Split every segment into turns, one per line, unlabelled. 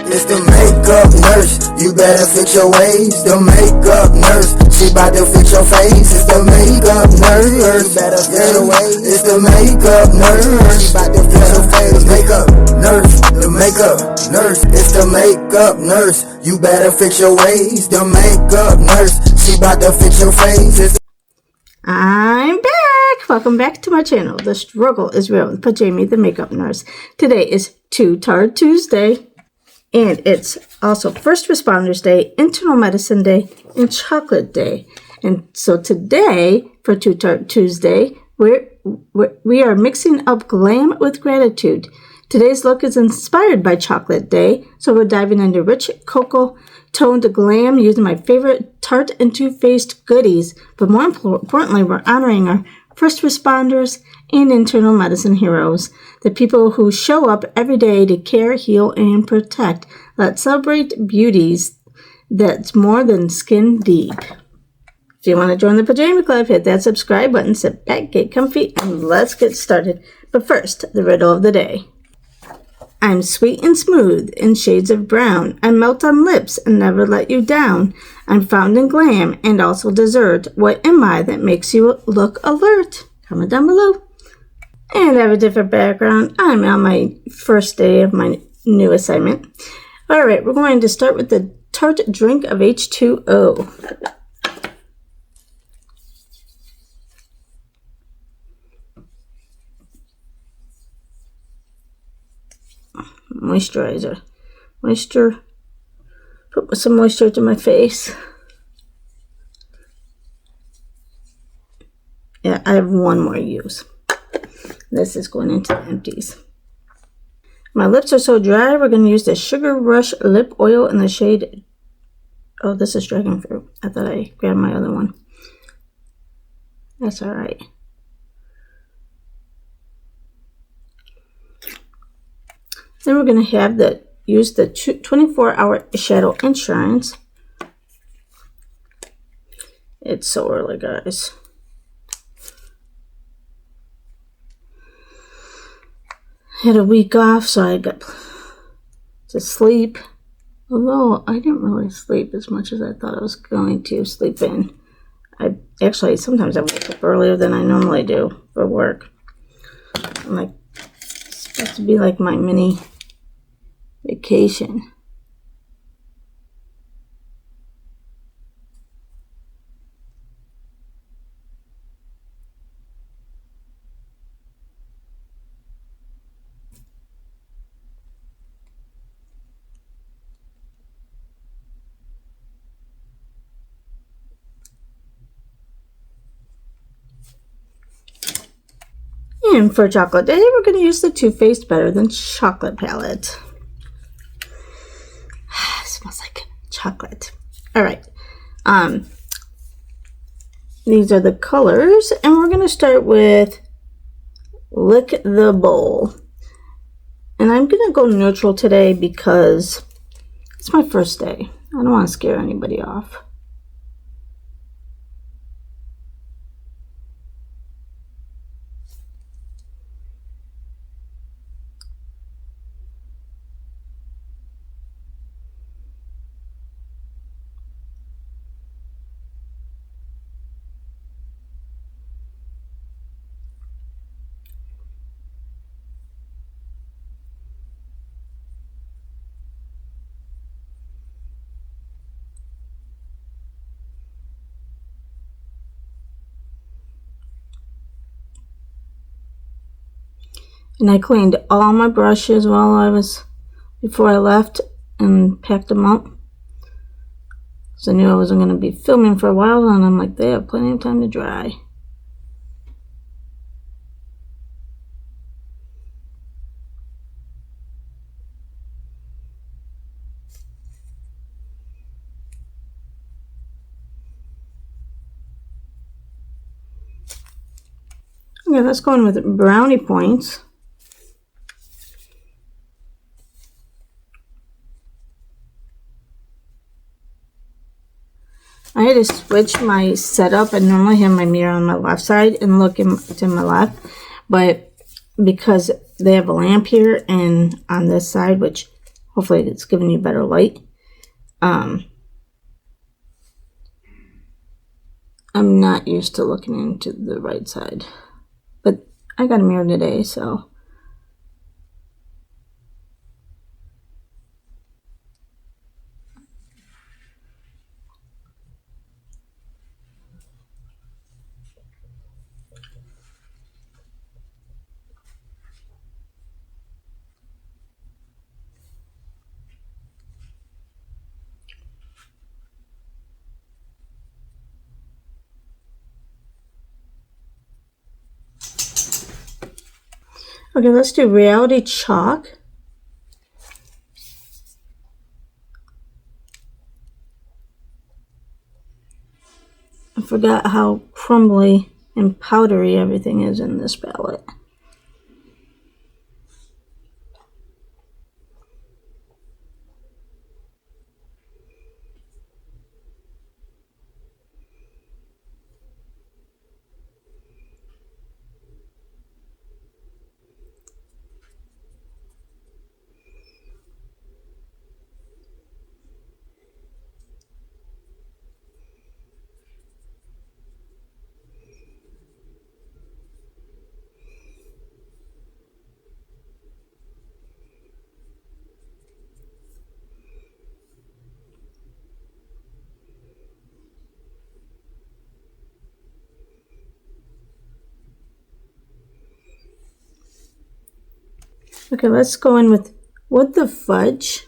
It's the makeup nurse, you better fix your ways. The makeup nurse, she bout to fix your face. It's the makeup nurse, you better fix your ways. It's the makeup nurse, she bout to fix your face. Makeup nurse, the makeup nurse. It's the makeup nurse, you better fix your ways. The makeup nurse, she bout to fix your face.
I'm back! Welcome back to my channel. The struggle is real with Jamie, the makeup nurse. Today is Too Tarte Tuesday. And it's also First Responders Day, Internal Medicine Day, and Chocolate Day. And so today, for Too Tarte Tuesday, we are mixing up glam with gratitude. Today's look is inspired by Chocolate Day, so we're diving into rich cocoa toned glam using my favorite Tarte and Too Faced goodies. But more importantly, we're honoring our first responders and internal medicine heroes, the people who show up every day to care, heal, and protect. Let's celebrate beauties that's more than skin deep. If you want to join the Pajama Club, hit that subscribe button, sit back, get comfy, and let's get started. But first, the riddle of the day. I'm sweet and smooth in shades of brown. I melt on lips and never let you down. I'm found in glam and also dessert. What am I that makes you look alert? Comment down below. And I have a different background. I'm on my first day of my new assignment. All right, we're going to start with the Tarte drink of H2O. Moisturizer. Put some moisture to my face. Yeah, I have one more use. This is going into the empties. My lips are so dry, we're going to use the Sugar Rush Lip Oil in the shade... Oh, this is Dragon Fruit. I thought I grabbed my other one. That's alright. Then we're going to have use the 24-hour shadow insurance. It's so early, guys. Had a week off, so I got to sleep. Although I didn't really sleep as much as I thought I was going to sleep in. Sometimes I wake up earlier than I normally do for work. It's supposed to be like my mini vacation. And for Chocolate Day, we're going to use the Too Faced Better Than Chocolate palette. It smells like chocolate. All right. These are the colors, and we're going to start with Lick the Bowl. And I'm going to go neutral today because it's my first day. I don't want to scare anybody off. And I cleaned all my brushes before I left and packed them up. So I knew I wasn't going to be filming for a while, and I'm like, they have plenty of time to dry. Okay, let's go in with brownie points. I had to switch my setup. I normally have my mirror on my left side and look to my left, but because they have a lamp here and on this side, which Hopefully it's giving you better light. I'm not used to looking into the right side, but I got a mirror today, so. Okay, let's do Reality Chalk. I forgot how crumbly and powdery everything is in this palette. Okay, let's go in with What the Fudge.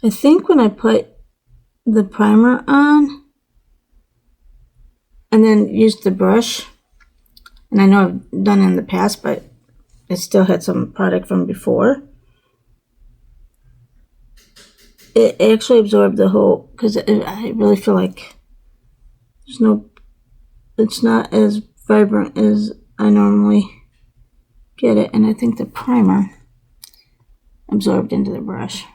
I think when I put the primer on and then used the brush, and I know I've done it in the past, but it still had some product from before, it actually absorbed the whole, because I really feel like it's not as vibrant as I normally get it, and I think the primer absorbed into the brush.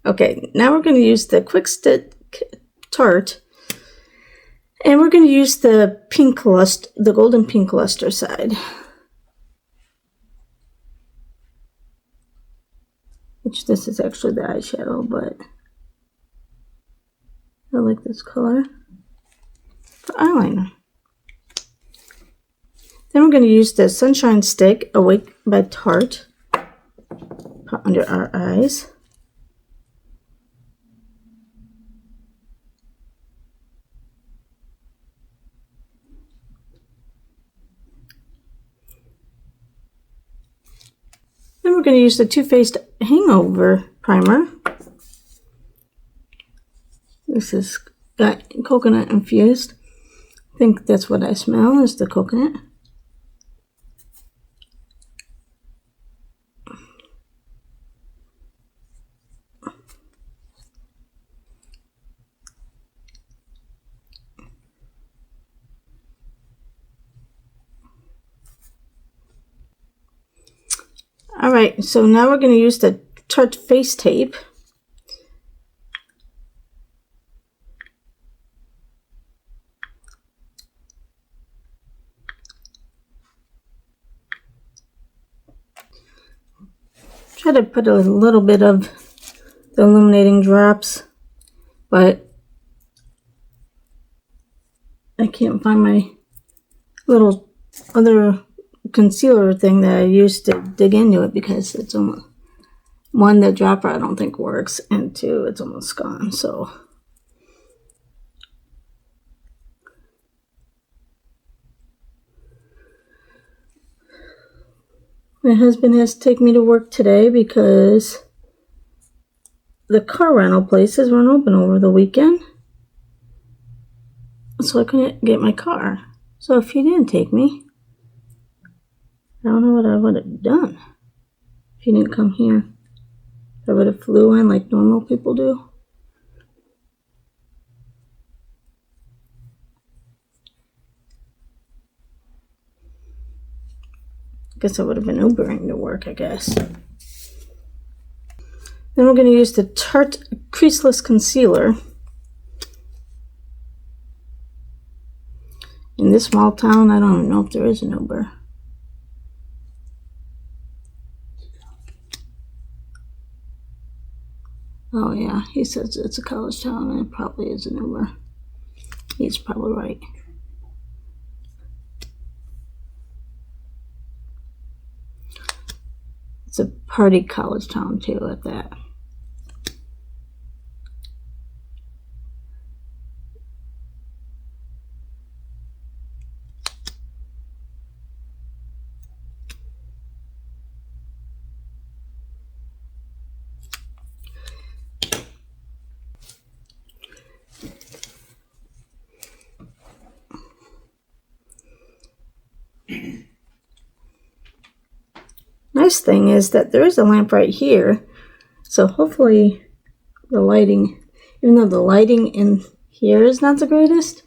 Okay, now we're going to use the Quick Stick Tarte, and we're going to use the pink luster, the golden pink luster side, which this is actually the eyeshadow, but I like this color for eyeliner. Then we're going to use the Sunshine Stick Awake by Tarte, put under our eyes. Then we're going to use the Too Faced Hangover Primer. This is got coconut infused. I think that's what I smell, is the coconut. Alright, so now we're going to use the Tarte Face Tape. Try to put a little bit of the illuminating drops, but I can't find my little other concealer thing that I used to dig into it, because it's almost, one, the dropper I don't think works, and two, it's almost gone. So my husband has to take me to work today because the car rental places weren't open over the weekend, so I couldn't get my car. So if he didn't take me, I don't know what I would have done if he didn't come here. I would have flew in like normal people do. I guess I would have been Ubering to work, I guess. Then we're going to use the Tarte Creaseless Concealer. In this small town, I don't even know if there is an Uber. Oh yeah, he says it's a college town and it probably is an Uber. He's probably right. It's a party college town too at that. Nice thing is that there is a lamp right here, so hopefully the lighting, even though the lighting in here is not the greatest,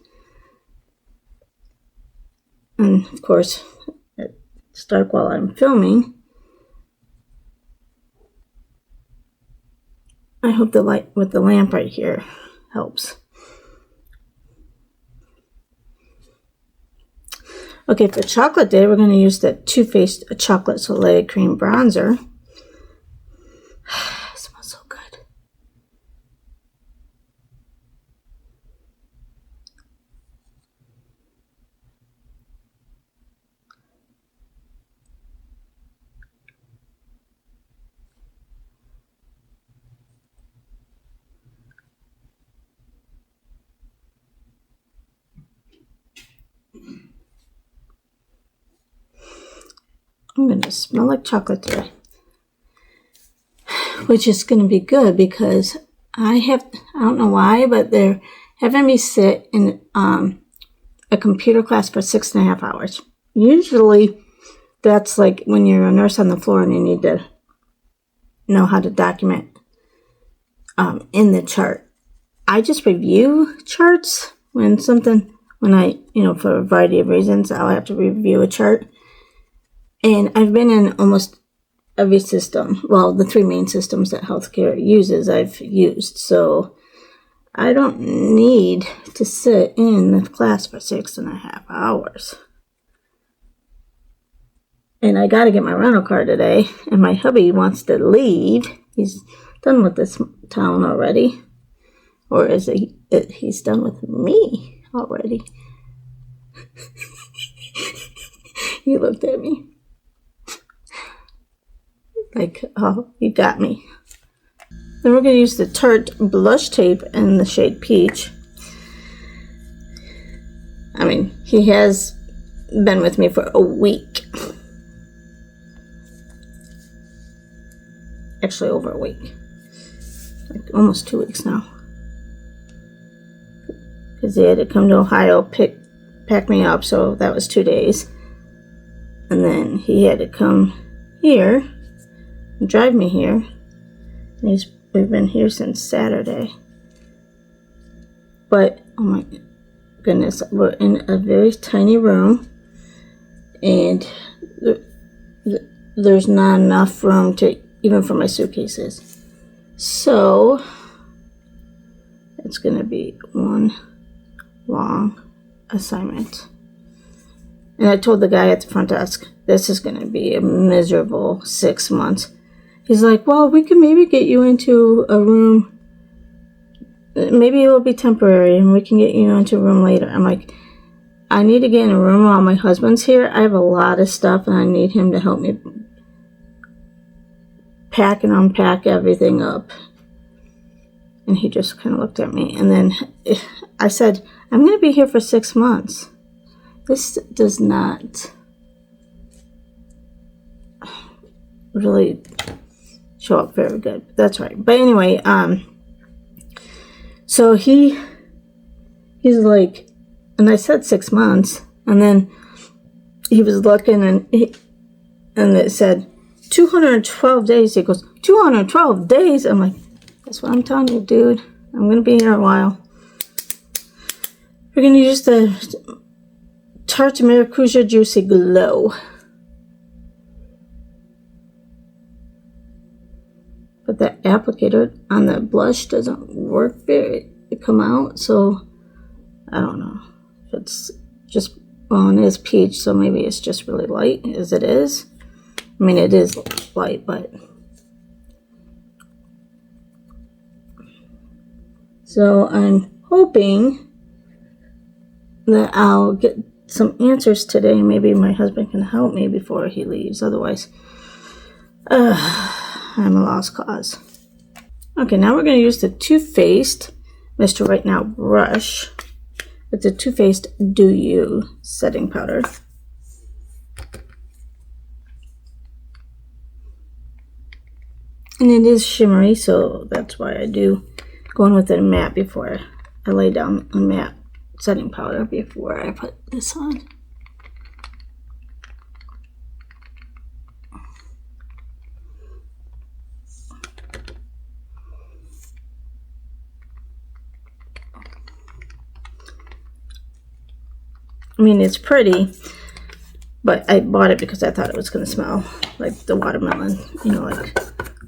and of course it's dark while I'm filming, I hope the light with the lamp right here helps. Okay, for chocolate day, we're going to use the Too Faced Chocolate Soleil Cream Bronzer. It smells so good. I'm going to smell like chocolate today, which is going to be good because I don't know why, but they're having me sit in a computer class for 6.5 hours. Usually that's like when you're a nurse on the floor and you need to know how to document in the chart. I just review charts when I, for a variety of reasons, I'll have to review a chart. And I've been in almost every system. Well, the 3 main systems that healthcare uses, I've used. So I don't need to sit in the class for 6.5 hours. And I got to get my rental car today. And my hubby wants to leave. He's done with this town already. Or is he's done with me already? He looked at me like, oh, you got me. Then we're going to use the Tarte Blush Tape in the shade Peach. I mean, he has been with me for a week. Actually, over a week. Like almost 2 weeks now. Because he had to come to Ohio, pack me up, so that was 2 days. And then he had to come here and drive me here. And we've been here since Saturday. But, oh my goodness, we're in a very tiny room. And there's not enough room even for my suitcases. So, it's going to be one long assignment. And I told the guy at the front desk, this is going to be a miserable 6 months. He's like, well, we can maybe get you into a room. Maybe it will be temporary and we can get you into a room later. I'm like, I need to get in a room while my husband's here. I have a lot of stuff and I need him to help me pack and unpack everything up. And he just kind of looked at me. And then I said, I'm going to be here for 6 months. This does not really show up very good. That's right. But anyway, so he's like, and I said 6 months, and then he was looking, and it said 212 days. He goes, 212 days? I'm like, that's what I'm telling you, dude. I'm going to be here a while. We're going to use the Tarte Maracuja Juicy Glow. But that applicator on the blush doesn't work very to come out, so I don't know if it's just, well, it is peach, so maybe it's just really light as it is. I mean, it is light, but so I'm hoping that I'll get some answers today. Maybe my husband can help me before he leaves. Otherwise, I'm a lost cause. Okay, now we're going to use the Too Faced Mr. Right Now brush with the Too Faced Do You setting powder. And it is shimmery, so that's why I do go in with a matte before I lay down a matte setting powder before I put this on. I mean, it's pretty, but I bought it because I thought it was going to smell like the watermelon, you know, like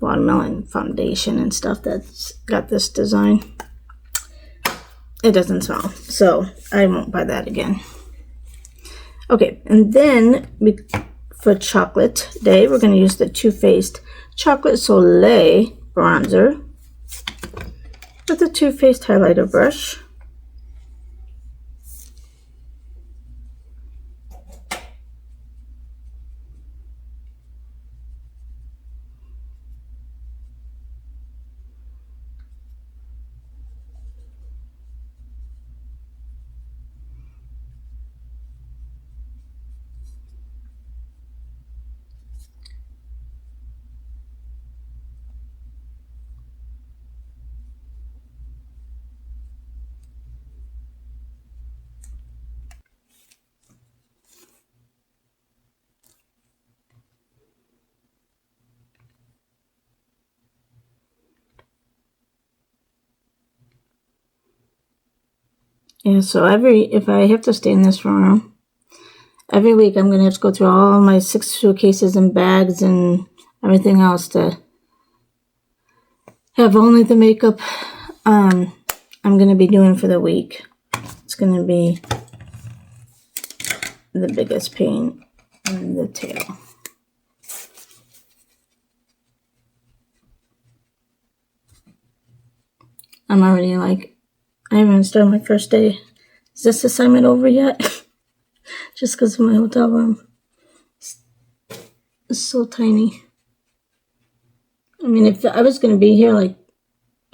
watermelon foundation and stuff that's got this design. It doesn't smell, so I won't buy that again. Okay, and then for Chocolate Day, we're going to use the Too Faced Chocolate Soleil bronzer with the Too Faced highlighter brush. Yeah, so if I have to stay in this room, every week I'm going to have to go through all of my 6 suitcases and bags and everything else to have only the makeup I'm going to be doing for the week. It's going to be the biggest pain in the tail. I'm already like, I haven't started my first day. Is this assignment over yet? Just because my hotel room is so tiny. I mean, if I was going to be here like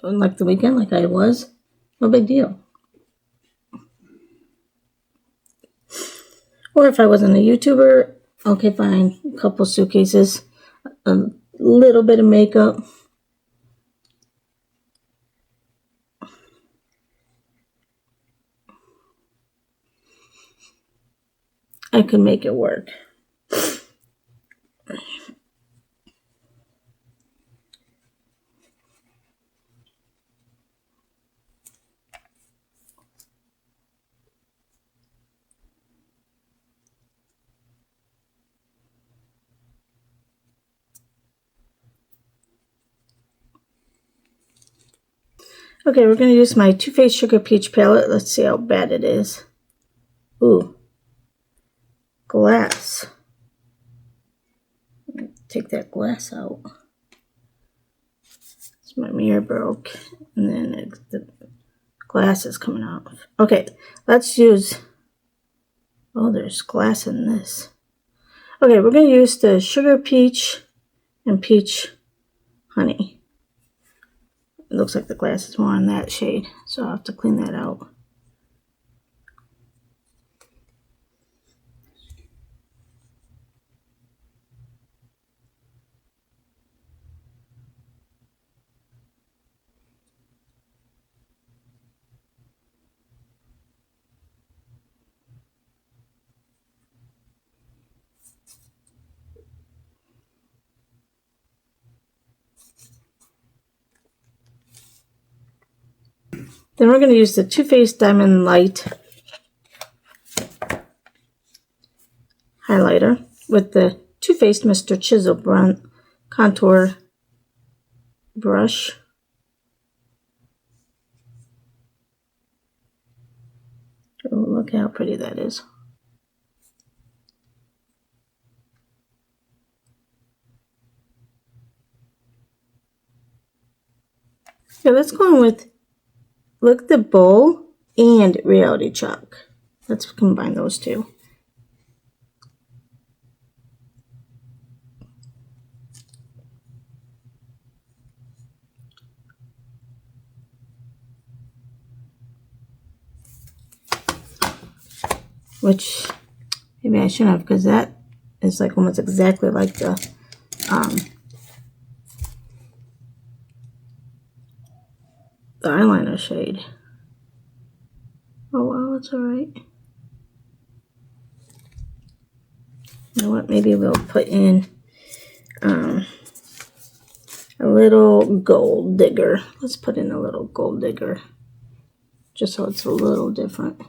the weekend like I was, no big deal. Or if I wasn't a YouTuber, okay, fine. A couple suitcases, a little bit of makeup. I could make it work. Okay, we're going to use my Too Faced Sugar Peach palette. Let's see how bad it is. Ooh. Glass. Take that glass out. My mirror broke, and then the glass is coming off. Okay, let's use, oh, there's glass in this. Okay, we're going to use the Sugar Peach and Peach Honey. It looks like the glass is more on that shade, so I'll have to clean that out. Then we're going to use the Too Faced Diamond Light highlighter with the Too Faced Mr. Chisel Brown Contour brush. Oh, look how pretty that is. Okay, let's go in with Look at the Bowl and Reality Chalk. Let's combine those two. Which maybe I shouldn't have, because that is like almost exactly like the eyeliner shade. Oh well, it's alright. You know what? Maybe we'll put in a little Gold Digger. Let's put in a little Gold Digger, just so it's a little different.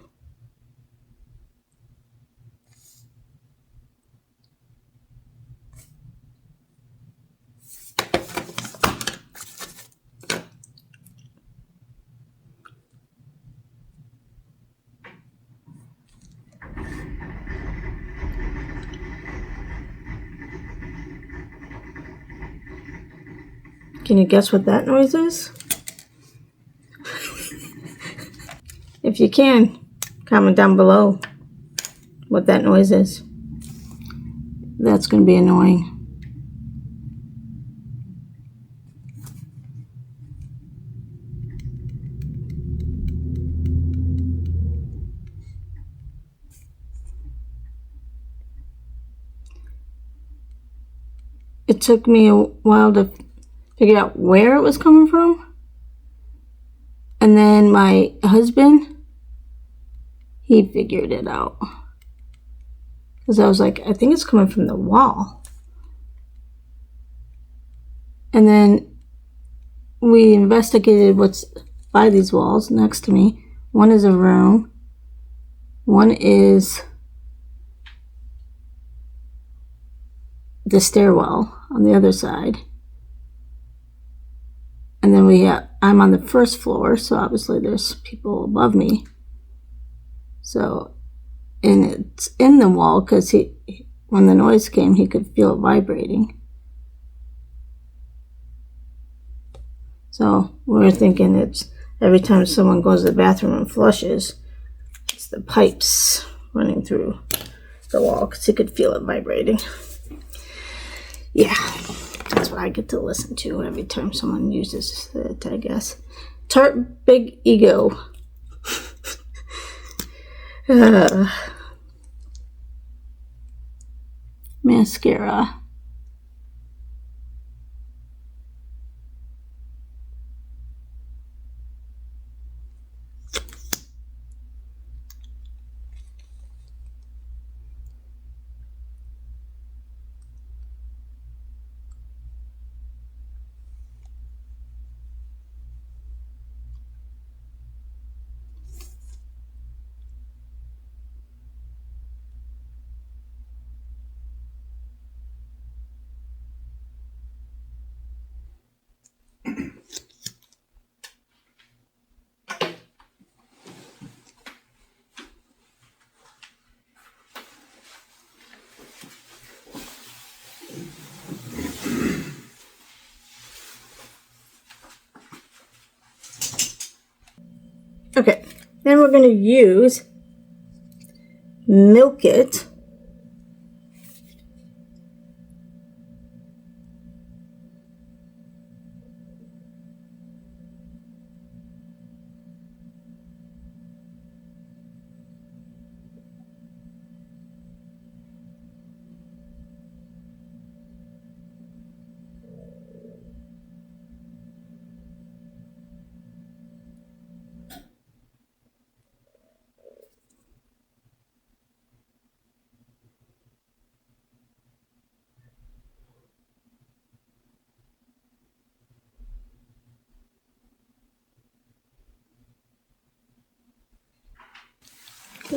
Can you guess what that noise is? If you can, comment down below what that noise is. That's going to be annoying. It took me a while to figure out where it was coming from. And then my husband, he figured it out. Because I was like, I think it's coming from the wall. And then we investigated what's by these walls next to me. One is a room. One is the stairwell on the other side. And then I'm on the first floor, so obviously there's people above me. So, and it's in the wall because when the noise came, he could feel it vibrating. So we're thinking it's every time someone goes to the bathroom and flushes, it's the pipes running through the wall because he could feel it vibrating. Yeah, that's what I get to listen to every time someone uses it, I guess. Tarte Big Ego. Mascara. Okay, then we're going to use Milk It.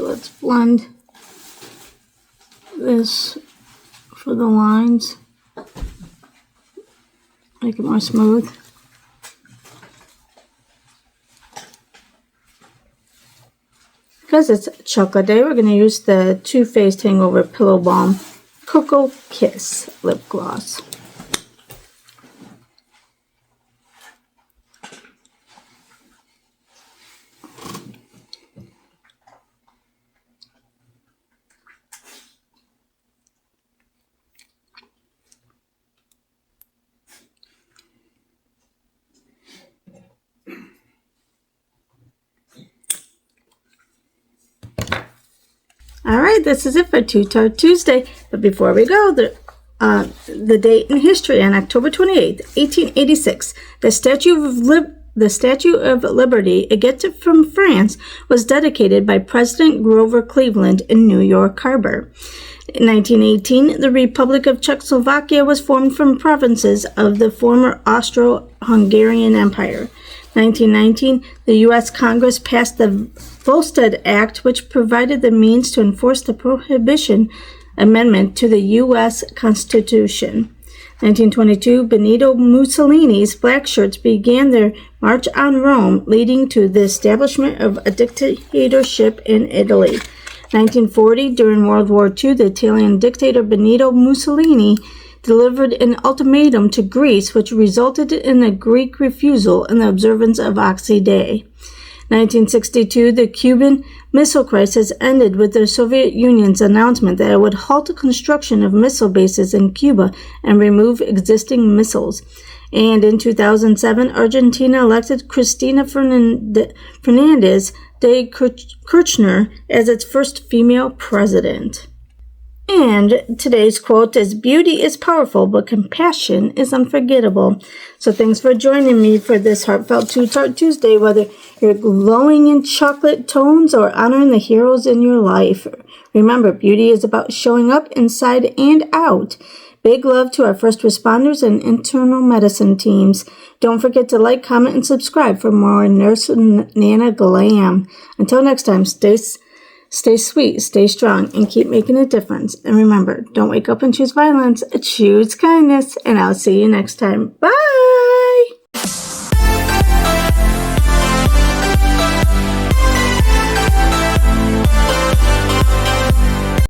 let's blend this for the lines. Make it more smooth. Because it's chocolate day, we're going to use the Too Faced Hangover Pillow Balm Cocoa Kiss lip gloss. Alright, this is it for Too Tarte Tuesday. But before we go, the date in history on October 28th, 1886, the Statue of Liberty, a gift from France, was dedicated by President Grover Cleveland in New York Harbor. In 1918, the Republic of Czechoslovakia was formed from provinces of the former Austro-Hungarian Empire. 1919, the U.S. Congress passed the Volstead Act, which provided the means to enforce the Prohibition Amendment to the U.S. Constitution. 1922, Benito Mussolini's black shirts began their march on Rome, leading to the establishment of a dictatorship in Italy. 1940, during World War II, the Italian dictator Benito Mussolini delivered an ultimatum to Greece, which resulted in a Greek refusal in the observance of Oxy Day. 1962, the Cuban Missile Crisis ended with the Soviet Union's announcement that it would halt the construction of missile bases in Cuba and remove existing missiles. And in 2007, Argentina elected Cristina Fernandez de Kirchner as its first female president. And today's quote is, "Beauty is powerful, but compassion is unforgettable." So thanks for joining me for this heartfelt Too Tarte Tuesday, whether you're glowing in chocolate tones or honoring the heroes in your life. Remember, beauty is about showing up inside and out. Big love to our first responders and internal medicine teams. Don't forget to like, comment, and subscribe for more Nurse Nana Glam. Until next time, stay sweet, stay strong, and keep making a difference. And remember, don't wake up and choose violence, choose kindness. And I'll see you next time. Bye!